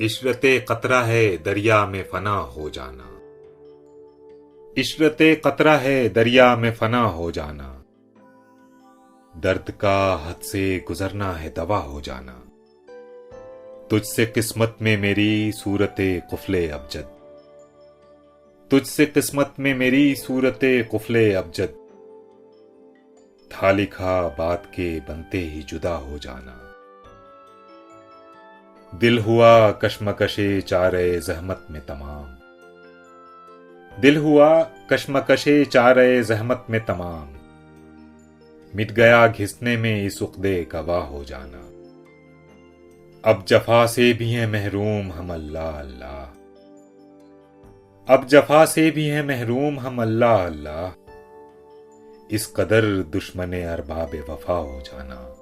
इशरते कतरा है दरिया में फना हो जाना। इशरते कतरा है दरिया में फना हो जाना। दर्द का हद से गुजरना है दवा हो जाना। तुझसे किस्मत में मेरी सूरते कुफले अबजद। तुझसे किस्मत में मेरी सूरते कुफले अबजद। था लिखा बात के बनते ही जुदा हो जाना। दिल हुआ कश्मकशे चारे जहमत में तमाम। दिल हुआ कश्मकशे चारे जहमत में तमाम। मिट गया घिसने में इस उक़्दे का वाह हो जाना। अब जफा से भी हैं महरूम हम अल्लाह अल्लाह। अब जफा से भी हैं महरूम हम अल्लाह अल्लाह। इस कदर दुश्मने अरबाब वफा हो जाना।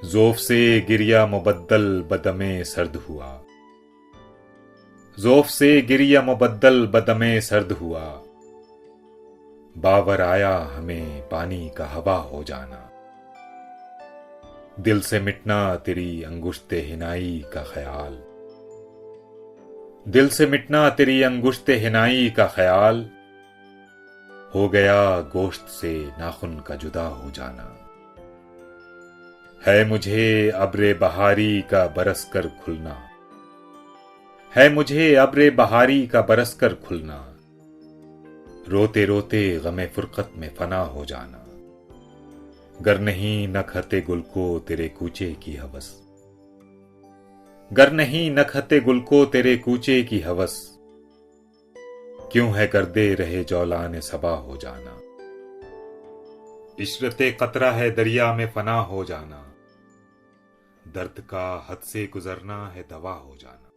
ज़ौफ़ से गिरिया मुबद्दल बदमे सर्द हुआ। ज़ौफ़ से गिरिया मुबद्दल बदमे सर्द हुआ। बावर आया हमें पानी का हवा हो जाना। दिल से मिटना तेरी अंगुश्ते हिनाई का ख्याल। दिल से मिटना तेरी अंगुश्ते हिनाई का ख्याल। हो गया गोश्त से नाखुन का जुदा हो जाना। है मुझे अब्रे बहारी का बरस कर खुलना। है मुझे अब्रे बहारी का बरस कर खुलना। रोते रोते गमे फुरकत में फना हो जाना। गर नहीं न खते गुल को तेरे कूचे की हवस। गर नहीं न खते गुल को तेरे कूचे की हवस। क्यों है गर्दे रहे जौलान सबा हो जाना। इशरते कतरा है दरिया में फना हो जाना। दर्द का हद से गुजरना है दवा हो जाना।